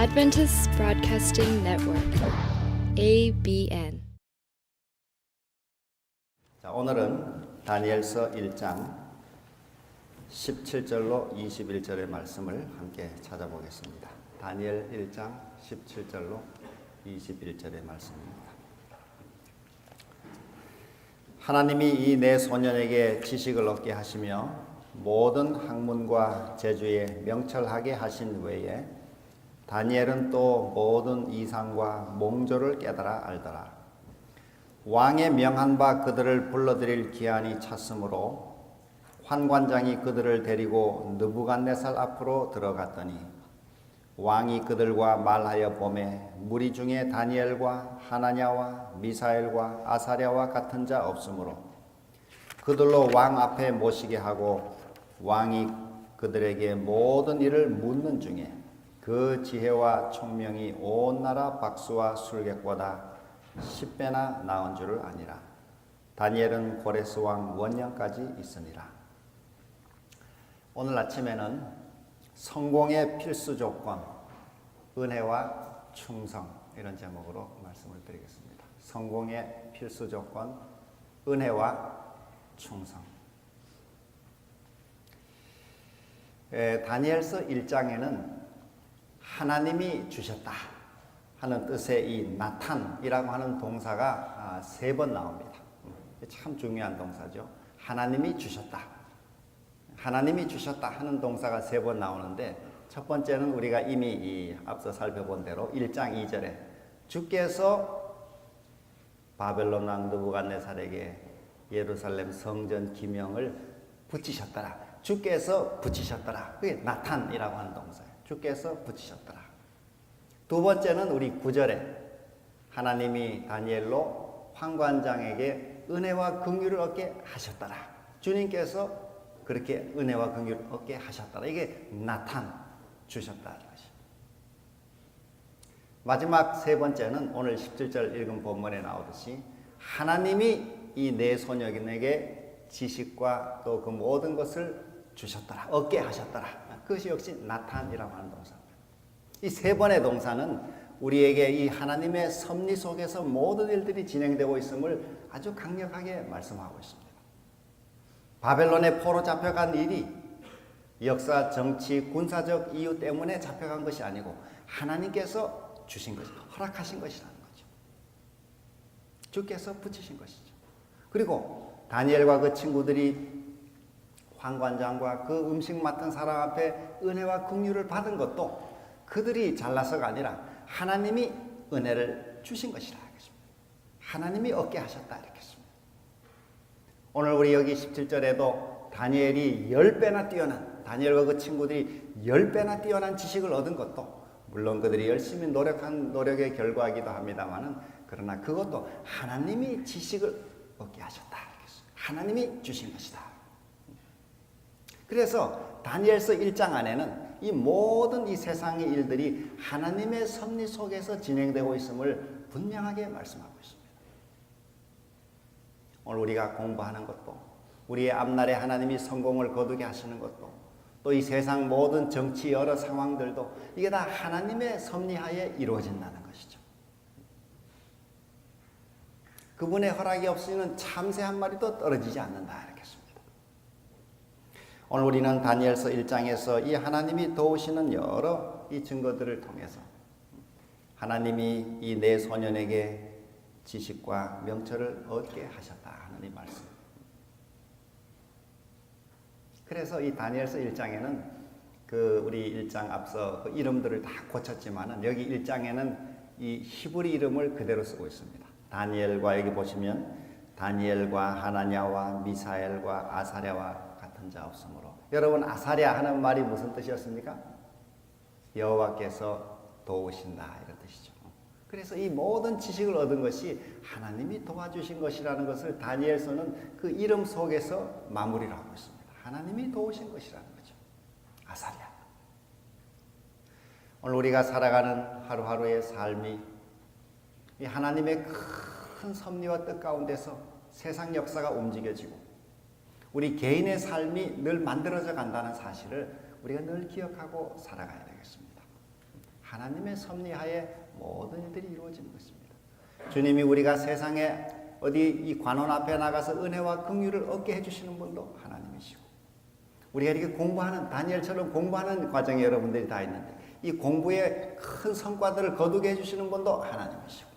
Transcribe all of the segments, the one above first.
Adventist Broadcasting Network, ABN. 자, 오늘은 다니엘서 1장 17절로 21절의 말씀을 함께 찾아보겠습니다. 다니엘 1장 17절로 21절의 말씀입니다. 하나님이 이 네 소년에게 지식을 얻게 하시며 모든 학문과 재주에 명철하게 하신 외에 다니엘은 또 모든 이상과 몽조를 깨달아 알더라. 왕의 명한 바 그들을 불러들일 기한이 찼으므로 환관장이 그들을 데리고 느부갓네살 앞으로 들어갔더니 왕이 그들과 말하여 보매 무리 중에 다니엘과 하나냐와 미사엘과 아사랴와 같은 자 없으므로 그들로 왕 앞에 모시게 하고 왕이 그들에게 모든 일을 묻는 중에 그 지혜와 총명이 온 나라 박수와 술객보다 10배나 나은 줄을 아니라. 다니엘은 고레스 왕 원년까지 있으니라. 오늘 아침에는 성공의 필수 조건, 은혜와 충성, 이런 제목으로 말씀을 드리겠습니다. 성공의 필수 조건, 은혜와 충성. 다니엘서 1장에는 하나님이 주셨다 하는 뜻의 이 나탄이라고 하는 동사가 3번 나옵니다. 참 중요한 동사죠. 하나님이 주셨다. 하나님이 주셨다 하는 동사가 3번 나오는데, 첫 번째는 우리가 이미 앞서 살펴본 대로 1장 2절에 주께서 바벨론 왕 느부갓네살에게 예루살렘 성전 기명을 붙이셨더라. 주께서 붙이셨더라. 그게 나탄이라고 하는 동사예요. 주께서 붙이셨더라. 두 번째는 우리 9절에 하나님이 다니엘로 환관장에게 은혜와 긍휼을 얻게 하셨더라. 주님께서 그렇게 은혜와 긍휼을 얻게 하셨더라. 이게 나탄, 주셨다는 것입니다. 마지막 세 번째는 오늘 17절 읽은 본문에 나오듯이 하나님이 이 네 소년에게 지식과 또 그 모든 것을 주셨더라. 얻게 하셨더라. 그것이 역시 나탄이라고 하는 동사입니다. 이 세 번의 동사는 우리에게 이 하나님의 섭리 속에서 모든 일들이 진행되고 있음을 아주 강력하게 말씀하고 있습니다. 바벨론의 포로 잡혀간 일이 역사, 정치, 군사적 이유 때문에 잡혀간 것이 아니고 하나님께서 주신 것이, 허락하신 것이라는 거죠. 주께서 붙이신 것이죠. 그리고 다니엘과 그 친구들이 환관장과 그 음식 맡은 사람 앞에 은혜와 긍휼을 받은 것도 그들이 잘나서가 아니라 하나님이 은혜를 주신 것이라 하겠습니다. 하나님이 얻게 하셨다 이렇겠습니다. 오늘 우리 여기 17절에도 다니엘이 10배나 뛰어난, 다니엘과 그 친구들이 10배나 뛰어난 지식을 얻은 것도 물론 그들이 열심히 노력한 노력의 결과이기도 합니다만은, 그러나 그것도 하나님이 지식을 얻게 하셨다 이렇겠습니다. 하나님이 주신 것이다. 그래서 다니엘서 1장 안에는 이 모든 이 세상의 일들이 하나님의 섭리 속에서 진행되고 있음을 분명하게 말씀하고 있습니다. 오늘 우리가 공부하는 것도, 우리의 앞날에 하나님이 성공을 거두게 하시는 것도, 또 이 세상 모든 정치 여러 상황들도 이게 다 하나님의 섭리하에 이루어진다는 것이죠. 그분의 허락이 없이는 참새 한 마리도 떨어지지 않는다 이렇겠습니다. 오늘 우리는 다니엘서 1장에서 이 하나님이 도우시는 여러 이 증거들을 통해서 하나님이 이 네 소년에게 지식과 명철을 얻게 하셨다 하는 이 말씀. 그래서 이 다니엘서 1장에는 그 우리 1장 앞서 그 이름들을 다 고쳤지만은 여기 1장에는 이 히브리 이름을 그대로 쓰고 있습니다. 다니엘과 여기 보시면 다니엘과 하나냐와 미사엘과 아사랴와 같은 자 없으므로. 여러분, 아사랴 하는 말이 무슨 뜻이었습니까? 여호와께서 도우신다 이런 뜻이죠. 그래서 이 모든 지식을 얻은 것이 하나님이 도와주신 것이라는 것을 다니엘서는 그 이름 속에서 마무리를 하고 있습니다. 하나님이 도우신 것이라는 거죠. 아사랴. 오늘 우리가 살아가는 하루하루의 삶이 이 하나님의 큰 섭리와 뜻 가운데서 세상 역사가 움직여지고 우리 개인의 삶이 늘 만들어져 간다는 사실을 우리가 늘 기억하고 살아가야 되겠습니다. 하나님의 섭리하에 모든 일들이 이루어지는 것입니다. 주님이 우리가 세상에 어디 이 관원 앞에 나가서 은혜와 긍휼을 얻게 해주시는 분도 하나님이시고, 우리가 이렇게 공부하는 다니엘처럼 공부하는 과정에 여러분들이 다 있는데 이 공부에 큰 성과들을 거두게 해주시는 분도 하나님이시고,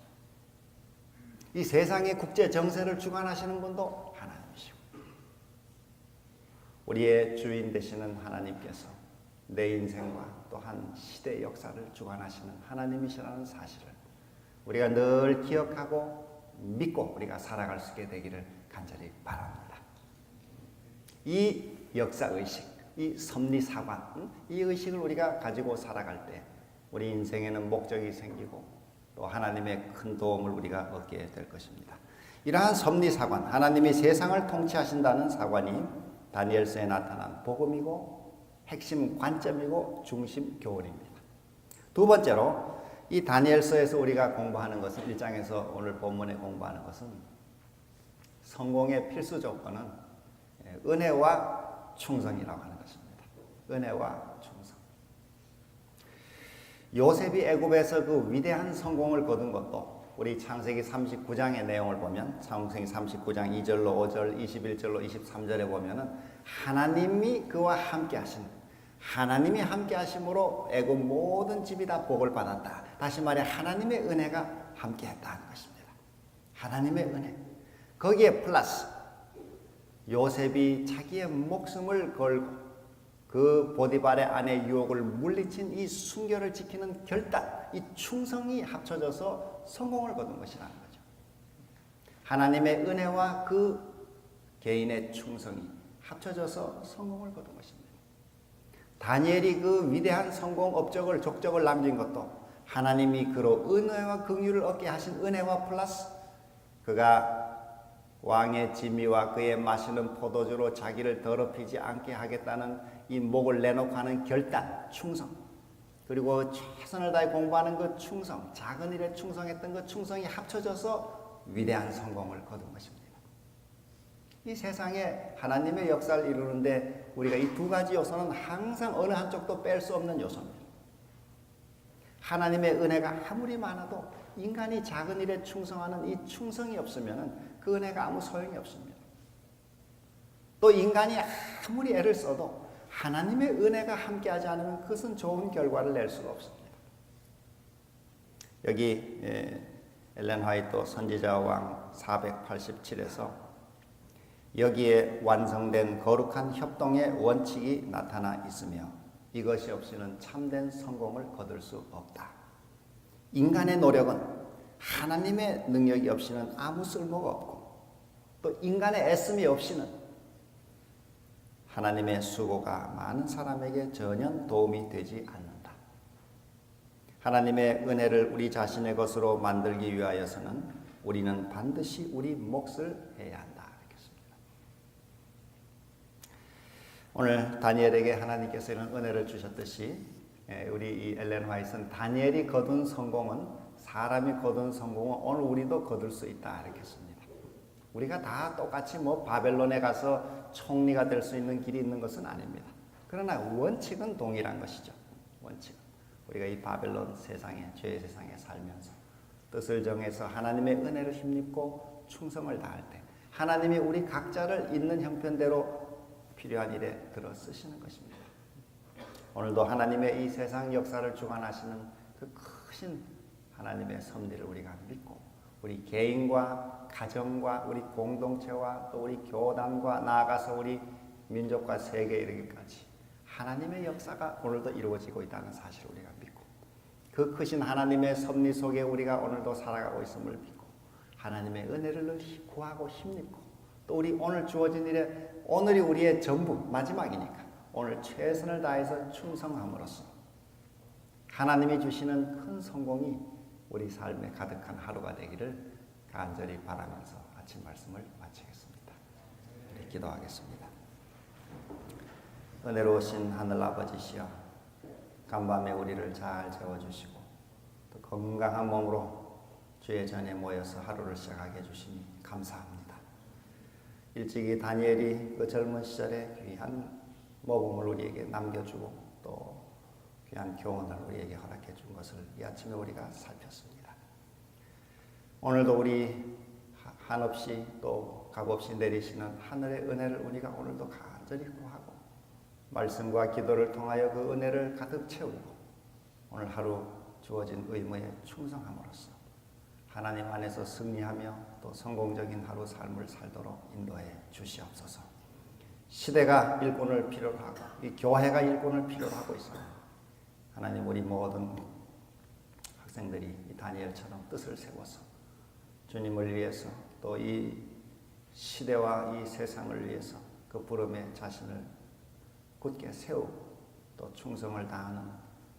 이 세상의 국제 정세를 주관하시는 분도 하나님이시고, 우리의 주인 되시는 하나님께서 내 인생과 또한 시대 역사를 주관하시는 하나님이시라는 사실을 우리가 늘 기억하고 믿고 우리가 살아갈 수 있게 되기를 간절히 바랍니다. 이 역사의식, 이 섭리사관, 이 의식을 우리가 가지고 살아갈 때 우리 인생에는 목적이 생기고 또 하나님의 큰 도움을 우리가 얻게 될 것입니다. 이러한 섭리사관, 하나님이 세상을 통치하신다는 사관이 다니엘서에 나타난 복음이고 핵심 관점이고 중심 교훈입니다. 두 번째로 이 다니엘서에서 우리가 공부하는 것은, 1장에서 오늘 본문에 공부하는 것은 성공의 필수 조건은 은혜와 충성이라고 하는 것입니다. 은혜와 충성. 요셉이 애굽에서 그 위대한 성공을 거둔 것도 우리 창세기 39장의 내용을 보면, 창세기 39장 2절로 5절, 21절로 23절에 보면은 하나님이 그와 함께 하신, 하나님이 함께 하심으로 애굽 모든 집이 다 복을 받았다. 다시 말해 하나님의 은혜가 함께 했다는 것입니다. 하나님의 은혜. 거기에 플러스 요셉이 자기의 목숨을 걸고 그 보디발의 아내 유혹을 물리친 이 순결을 지키는 결단, 이 충성이 합쳐져서 성공을 거둔 것이라는 거죠. 하나님의 은혜와 그 개인의 충성이 합쳐져서 성공을 거둔 것입니다. 다니엘이 그 위대한 성공 업적을 족적을 남긴 것도 하나님이 그로 은혜와 긍휼을 얻게 하신 은혜와 플러스 그가 왕의 지미와 그의 마시는 포도주로 자기를 더럽히지 않게 하겠다는 이 목을 내놓고 하는 결단, 충성, 그리고 최선을 다해 공부하는 그 충성, 작은 일에 충성했던 그 충성이 합쳐져서 위대한 성공을 거둔 것입니다. 이 세상에 하나님의 역사를 이루는데 우리가 이 두 가지 요소는 항상 어느 한쪽도 뺄 수 없는 요소입니다. 하나님의 은혜가 아무리 많아도 인간이 작은 일에 충성하는 이 충성이 없으면 그 은혜가 아무 소용이 없습니다. 또 인간이 아무리 애를 써도 하나님의 은혜가 함께하지 않으면 그것은 좋은 결과를 낼 수가 없습니다. 여기 엘렌 화이트 선지자 왕 487에서 여기에 완성된 거룩한 협동의 원칙이 나타나 있으며 이것이 없이는 참된 성공을 거둘 수 없다. 인간의 노력은 하나님의 능력이 없이는 아무 쓸모가 없고 또 인간의 애씀이 없이는 하나님의 수고가 많은 사람에게 전혀 도움이 되지 않는다. 하나님의 은혜를 우리 자신의 것으로 만들기 위하여서는 우리는 반드시 우리 몫을 해야 한다. 오늘 다니엘에게 하나님께서 이런 은혜를 주셨듯이 우리 이 엘렌 화이트는 다니엘이 거둔 성공은 사람이 거둔 성공은 오늘 우리도 거둘 수 있다 이렇게 했습니다. 우리가 다 똑같이 바벨론에 가서 총리가 될 수 있는 길이 있는 것은 아닙니다. 그러나 원칙은 동일한 것이죠. 원칙은 우리가 이 바벨론 세상에, 죄의 세상에 살면서 뜻을 정해서 하나님의 은혜를 힘입고 충성을 다할 때 하나님이 우리 각자를 있는 형편대로 필요한 일에 들어 쓰시는 것입니다. 오늘도 하나님의 이 세상 역사를 주관하시는 그 크신 하나님의 섭리를 우리가 믿고 우리 개인과 가정과 우리 공동체와 또 우리 교단과 나아가서 우리 민족과 세계에 이르기까지 하나님의 역사가 오늘도 이루어지고 있다는 사실을 우리가 믿고 그 크신 하나님의 섭리 속에 우리가 오늘도 살아가고 있음을 믿고 하나님의 은혜를 늘 구하고 힘입고 또 우리 오늘 주어진 일에 오늘이 우리의 전부 마지막이니까 오늘 최선을 다해서 충성함으로써 하나님이 주시는 큰 성공이 우리 삶에 가득한 하루가 되기를 간절히 바라면서 아침 말씀을 마치겠습니다. 우리 기도하겠습니다. 은혜로우신 하늘 아버지시여, 간밤에 우리를 잘 재워주시고 또 건강한 몸으로 주의 전에 모여서 하루를 시작하게 해주시니 감사합니다. 일찍이 다니엘이 그 젊은 시절에 귀한 모범을 우리에게 남겨주고 또 귀한 교훈을 우리에게 허락해 준 것을 이 아침에 우리가 살폈습니다. 오늘도 우리 한없이 또 값없이 내리시는 하늘의 은혜를 우리가 오늘도 간절히 구하고 말씀과 기도를 통하여 그 은혜를 가득 채우고 오늘 하루 주어진 의무에 충성함으로써 하나님 안에서 승리하며 또 성공적인 하루 삶을 살도록 인도해 주시옵소서. 시대가 일꾼을 필요로 하고 이 교회가 일꾼을 필요로 하고 있습니다. 하나님 우리 모든 학생들이 이 다니엘처럼 뜻을 세워서 주님을 위해서 또 이 시대와 이 세상을 위해서 그 부름에 자신을 굳게 세우고 또 충성을 다하는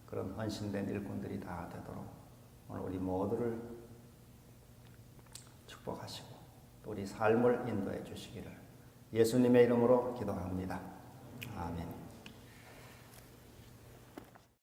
그런 헌신된 일꾼들이 다 되도록 오늘 우리 모두를 축복하시고 또 우리 삶을 인도해 주시기를 예수님의 이름으로 기도합니다. 아멘.